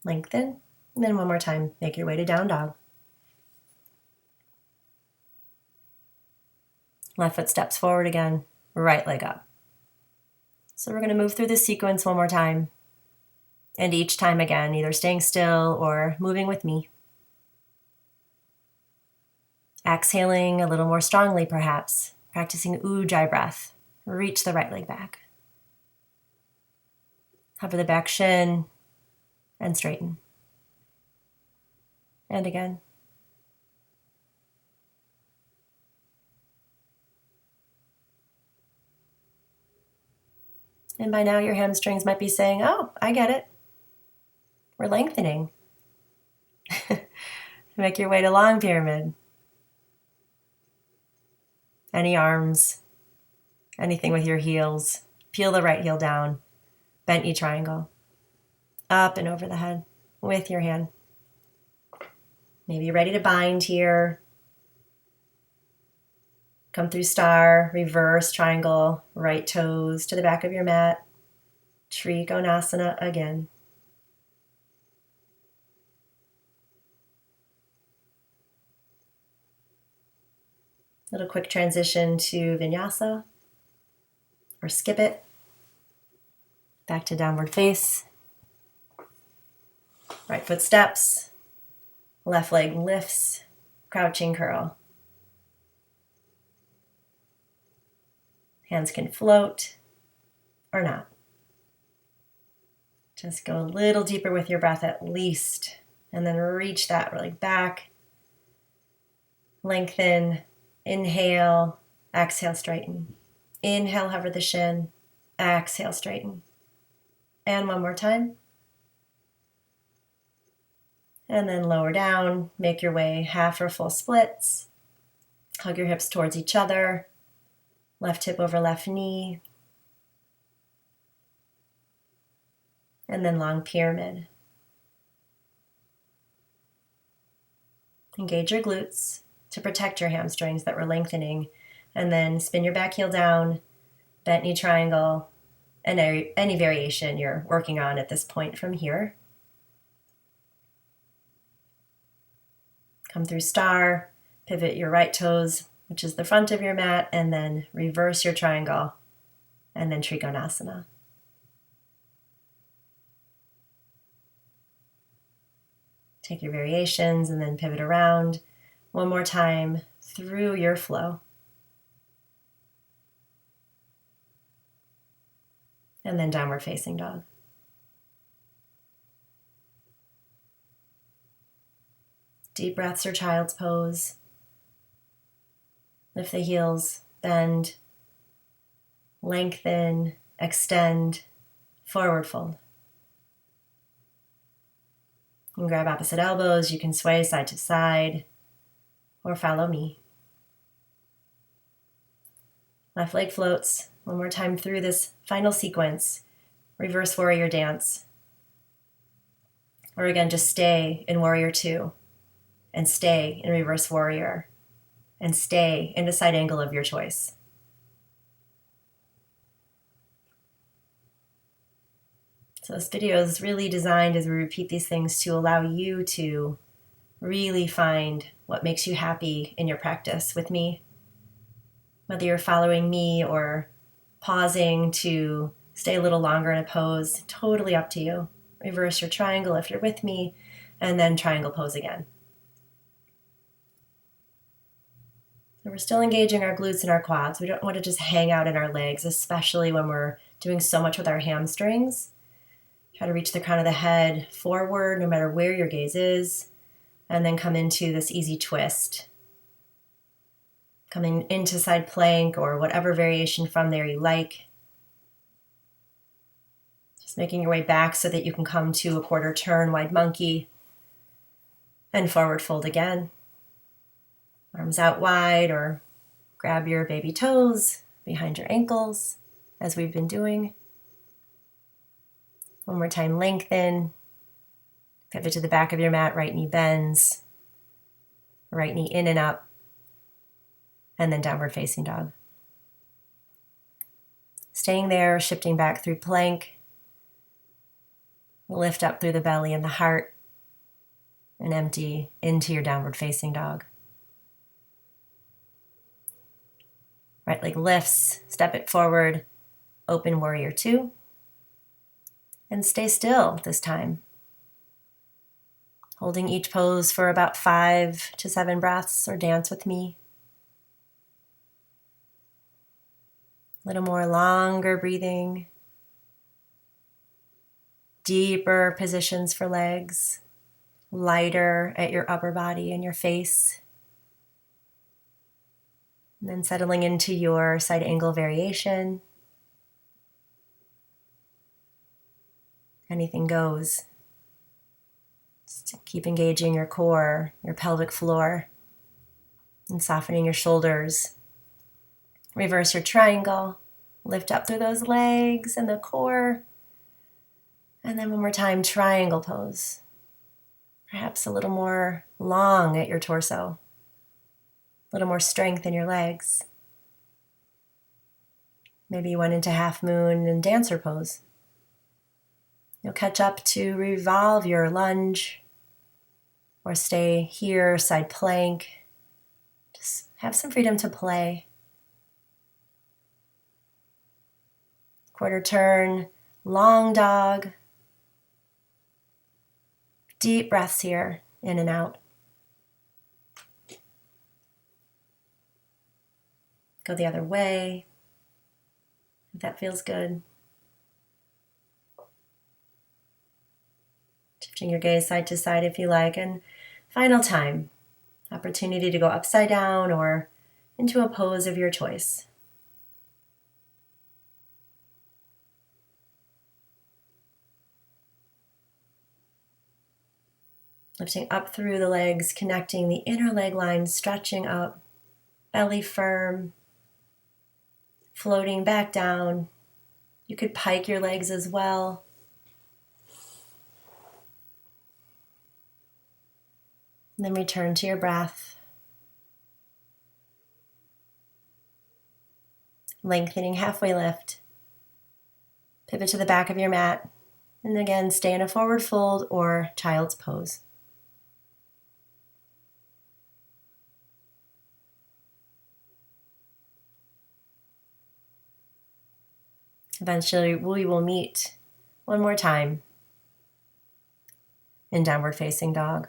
Lengthen, and then one more time, make your way to down dog. Left foot steps forward again, right leg up. So we're going to move through this sequence one more time. And each time again, either staying still or moving with me. Exhaling a little more strongly perhaps, practicing ujjayi breath. Reach the right leg back. Hover the back shin and straighten. And again. And by now your hamstrings might be saying, oh, I get it. We're lengthening. Make your way to long pyramid. Any arms, anything with your heels. Peel the right heel down. Bent knee triangle. Up and over the head with your hand. Maybe you're ready to bind here. Come through star, reverse triangle, right toes to the back of your mat. Trikonasana again. Little quick transition to vinyasa or skip it. Back to downward face. Right foot steps. Left leg lifts. Crouching curl. Hands can float or not. Just go a little deeper with your breath at least. And then reach that leg back. Lengthen. Inhale. Exhale, straighten. Inhale, hover the shin. Exhale, straighten. And one more time. And then lower down. Make your way half or full splits. Hug your hips towards each other. Left hip over left knee. And then long pyramid. Engage your glutes to protect your hamstrings that were lengthening. And then spin your back heel down, bent knee triangle, and any variation you're working on at this point from here. Come through star, pivot your right toes, which is the front of your mat, and then reverse your triangle, and then Trikonasana. Take your variations and then pivot around. One more time through your flow. And then downward facing dog. Deep breaths or child's pose. Lift the heels, bend, lengthen, extend, forward fold. You can grab opposite elbows, you can sway side to side, or follow me. Left leg floats. One more time through this final sequence. Reverse warrior dance. Or again, just stay in warrior 2. And stay in reverse warrior. And stay in the side angle of your choice. So this video is really designed as we repeat these things to allow you to really find what makes you happy in your practice with me. Whether you're following me or pausing to stay a little longer in a pose, totally up to you. Reverse your triangle if you're with me, and then triangle pose again. So we're still engaging our glutes and our quads. We don't want to just hang out in our legs, especially when we're doing so much with our hamstrings. Try to reach the crown of the head forward, no matter where your gaze is, and then come into this easy twist. Coming into side plank or whatever variation from there you like. Just making your way back so that you can come to a quarter turn, wide monkey, and forward fold again. Arms out wide, or grab your baby toes behind your ankles, as we've been doing. One more time, lengthen. Pivot to the back of your mat, right knee bends. Right knee in and up. And then downward facing dog. Staying there, shifting back through plank. Lift up through the belly and the heart. And empty into your downward facing dog. Right leg lifts, step it forward, open warrior 2. And stay still this time. Holding each pose for about 5 to 7 breaths, or dance with me. little more longer breathing. Deeper positions for legs. Lighter at your upper body and your face. And then settling into your side angle variation. Anything goes. Just keep engaging your core, your pelvic floor, and softening your shoulders. Reverse your triangle. Lift up through those legs and the core. And then one more time, triangle pose. Perhaps a little more long at your torso. A little more strength in your legs. Maybe you went into half moon and dancer pose. You'll catch up to revolve your lunge or stay here, side plank. Just have some freedom to play. Quarter turn, long dog. Deep breaths here, in and out. Go the other way, if that feels good. Shifting your gaze side to side if you like. And final time, opportunity to go upside down or into a pose of your choice. Lifting up through the legs, connecting the inner leg line, stretching up, belly firm, floating back down. You could pike your legs as well. And then return to your breath. Lengthening halfway lift. Pivot to the back of your mat. And again, stay in a forward fold or child's pose. Eventually, we will meet one more time in downward facing dog.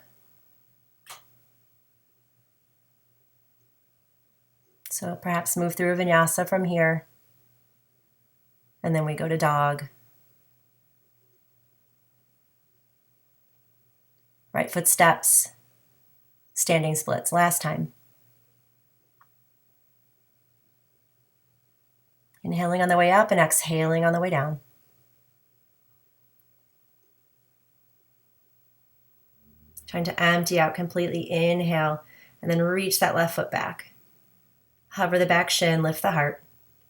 So perhaps move through a vinyasa from here. And then we go to dog. Right foot steps, standing splits. Last time. Inhaling on the way up and exhaling on the way down. Trying to empty out completely. Inhale, and then reach that left foot back. Hover the back shin, lift the heart,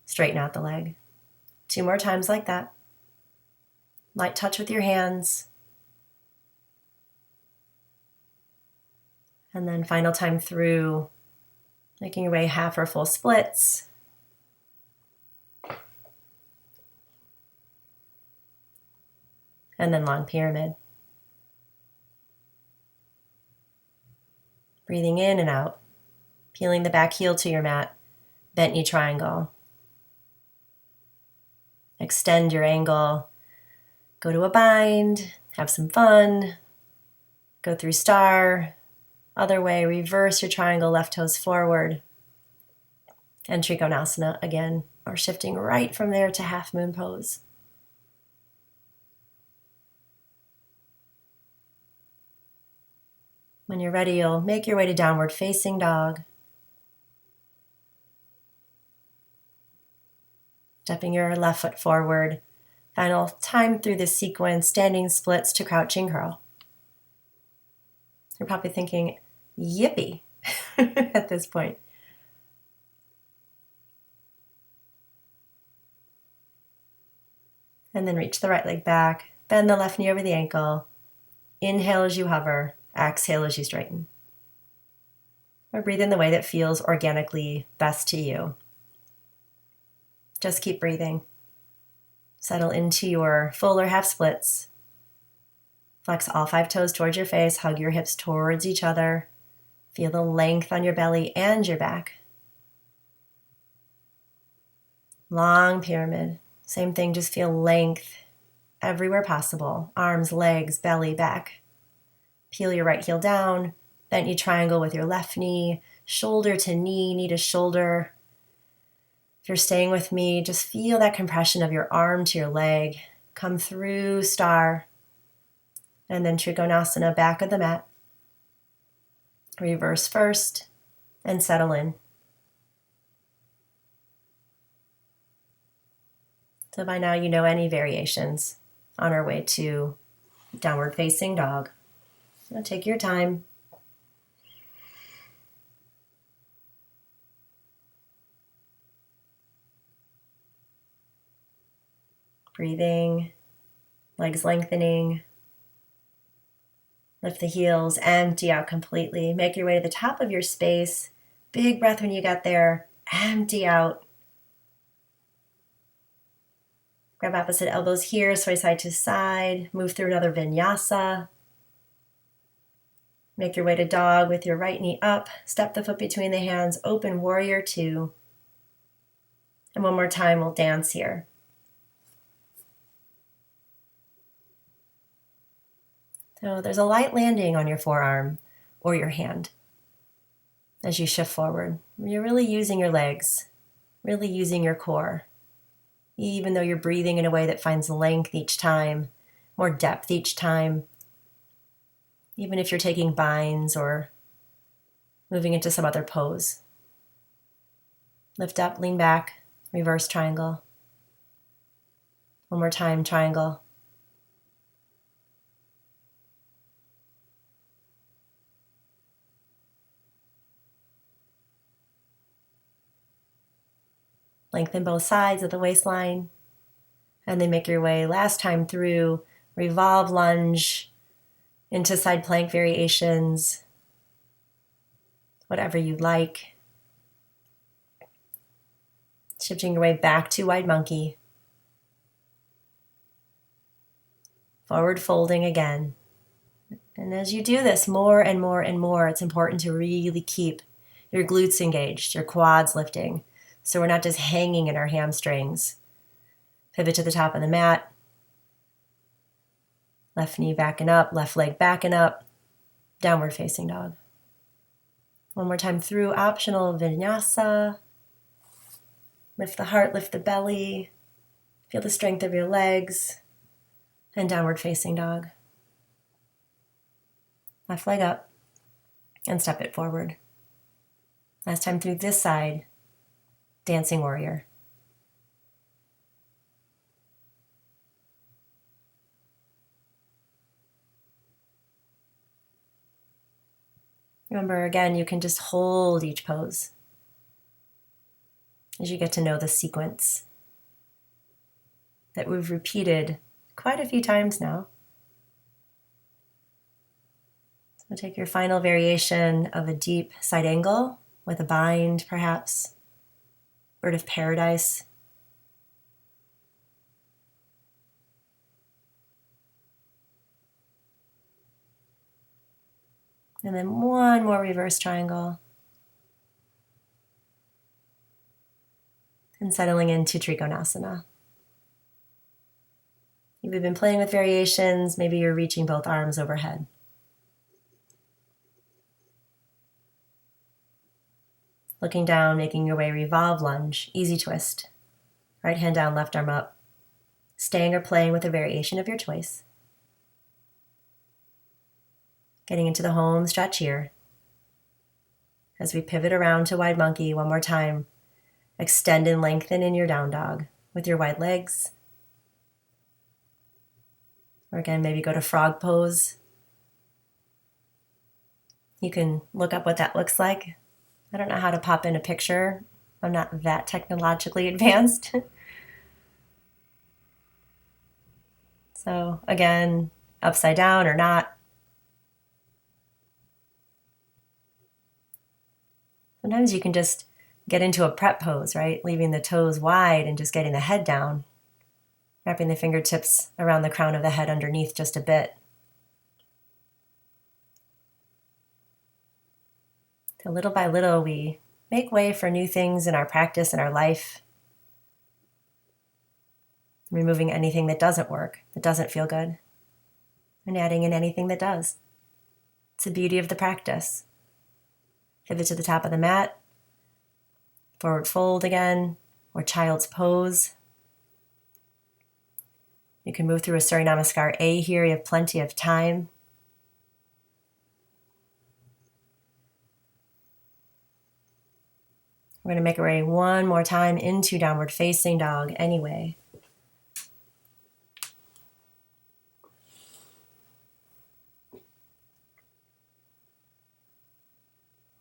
straighten out the leg. 2 more times like that. Light touch with your hands. And then final time through, making your way half or full splits. And then long pyramid. Breathing in and out. Peeling the back heel to your mat. Bent knee triangle. Extend your angle. Go to a bind. Have some fun. Go through star. Other way, reverse your triangle, left toes forward. And Trikonasana again, or shifting right from there to half moon pose. When you're ready, you'll make your way to downward facing dog. Stepping your left foot forward. Final time through this sequence, standing splits to crouching curl. You're probably thinking, yippee, at this point. And then reach the right leg back, bend the left knee over the ankle. Inhale as you hover, exhale as you straighten. Or breathe in the way that feels organically best to you. Just keep breathing. Settle into your full or half splits. Flex all 5 toes towards your face, hug your hips towards each other. Feel the length on your belly and your back. Long pyramid. Same thing, just feel length everywhere possible. Arms, legs, belly, back. Peel your right heel down. Bent knee triangle with your left knee. Shoulder to knee, knee to shoulder. If you're staying with me, just feel that compression of your arm to your leg. Come through star. And then Trikonasana, back of the mat. Reverse first and settle in. So by now you know any variations on our way to downward facing dog. So take your time. Breathing, legs lengthening. Lift the heels, empty out completely. Make your way to the top of your space. Big breath when you get there. Empty out. Grab opposite elbows here, sway side to side. Move through another vinyasa. Make your way to dog with your right knee up. Step the foot between the hands. Open warrior two. And one more time, we'll dance here. So there's a light landing on your forearm or your hand as you shift forward. You're really using your legs, really using your core. Even though you're breathing in a way that finds length each time, more depth each time. Even if you're taking binds or moving into some other pose. Lift up, lean back, reverse triangle. One more time, triangle. Lengthen both sides of the waistline. And then make your way last time through, revolve lunge into side plank variations, whatever you like. Shifting your way back to wide monkey. Forward folding again. And as you do this more and more and more, it's important to really keep your glutes engaged, your quads lifting. So we're not just hanging in our hamstrings. Pivot to the top of the mat. Left knee backing up, left leg backing up. Downward facing dog. One more time through optional vinyasa. Lift the heart, lift the belly. Feel the strength of your legs. And downward facing dog. Left leg up. And step it forward. Last time through this side. Dancing warrior. Remember, again, you can just hold each pose as you get to know the sequence that we've repeated quite a few times now. So take your final variation of a deep side angle with a bind, perhaps. Bird of paradise. And then one more reverse triangle. And settling into Trikonasana. If you've been playing with variations, maybe you're reaching both arms overhead. Looking down, making your way revolve lunge, easy twist. Right hand down, left arm up. Staying or playing with a variation of your choice. Getting into the home stretch here. As we pivot around to wide monkey one more time, extend and lengthen in your down dog with your wide legs. Or again, maybe go to frog pose. You can look up what that looks like. I don't know how to pop in a picture. I'm not that technologically advanced. So again, upside down or not. Sometimes you can just get into a prep pose, right? Leaving the toes wide and just getting the head down. Wrapping the fingertips around the crown of the head underneath just a bit. So little by little, we make way for new things in our practice and our life. Removing anything that doesn't work, that doesn't feel good, and adding in anything that does. It's the beauty of the practice. Pivot to the top of the mat. Forward fold again. or child's pose. You can move through a Surya Namaskar A here. You have plenty of time. We're going to make our way one more time into downward facing dog anyway.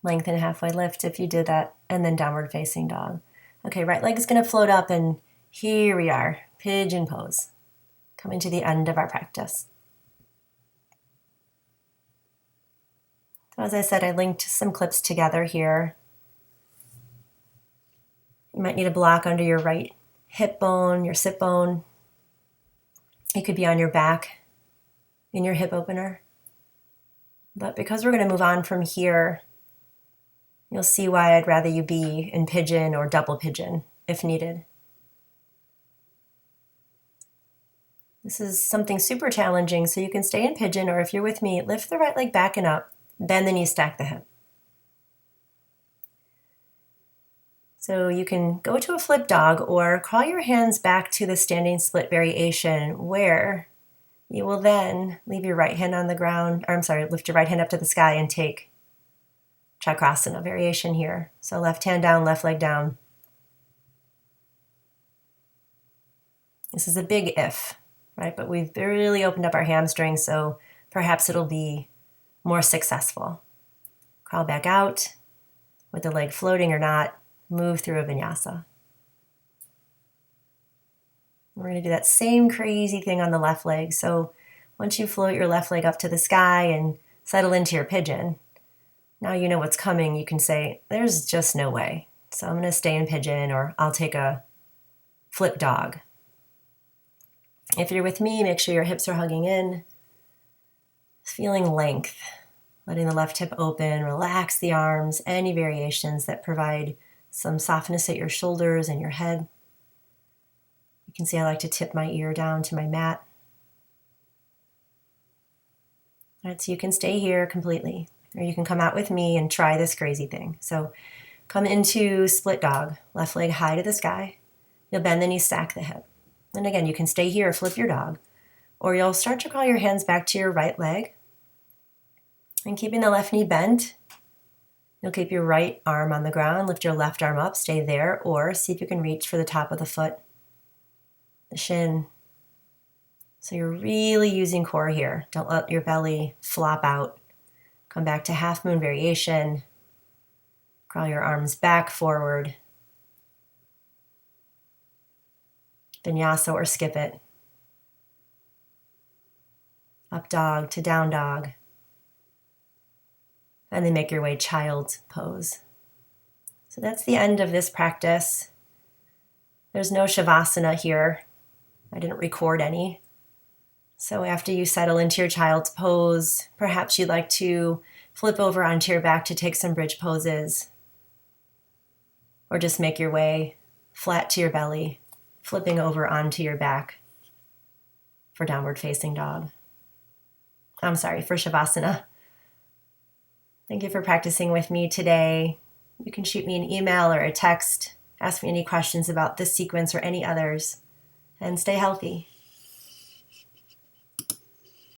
Lengthen halfway lift if you did that, and then downward facing dog. Okay, right leg is going to float up, and here we are, pigeon pose. Coming to the end of our practice. So as I said, I linked some clips together here. You might need a block under your right hip bone, your sit bone. It could be on your back in your hip opener. But because we're going to move on from here, you'll see why I'd rather you be in pigeon or double pigeon if needed. This is something super challenging, so you can stay in pigeon, or if you're with me, lift the right leg back and up, bend the knee, stack the hip. So you can go to a flip dog or crawl your hands back to the standing split variation, where you will then leave your right hand on the ground, lift your right hand up to the sky and take Chakrasana variation here. So left hand down, left leg down. This is a big if, right? But we've really opened up our hamstrings, so perhaps it'll be more successful. Crawl back out with the leg floating or not. Move through a vinyasa. We're going to do that same crazy thing on the left leg. So once you float your left leg up to the sky and settle into your pigeon, now you know what's coming. You can say, there's just no way. So I'm going to stay in pigeon, or I'll take a flip dog. If you're with me, make sure your hips are hugging in. Feeling length, letting the left hip open, relax the arms, any variations that provide some softness at your shoulders and your head. You can see I like to tip my ear down to my mat. All right, so you can stay here completely, or you can come out with me and try this crazy thing. So come into split dog, left leg high to the sky. You'll bend the knee, stack the hip. And again, you can stay here or flip your dog, or you'll start to crawl your hands back to your right leg. And keeping the left knee bent, you'll keep your right arm on the ground, lift your left arm up, stay there, or see if you can reach for the top of the foot, the shin. So you're really using core here. Don't let your belly flop out. Come back to half moon variation. Crawl your arms back, forward. Vinyasa or skip it. Up dog to down dog. And then make your way child's pose. So that's the end of this practice. There's no shavasana here. I didn't record any. So after you settle into your child's pose, perhaps you'd like to flip over onto your back to take some bridge poses. Or just make your way flat to your belly, flipping over onto your back for downward facing dog. For shavasana. Thank you for practicing with me today. You can shoot me an email or a text, ask me any questions about this sequence or any others, and stay healthy.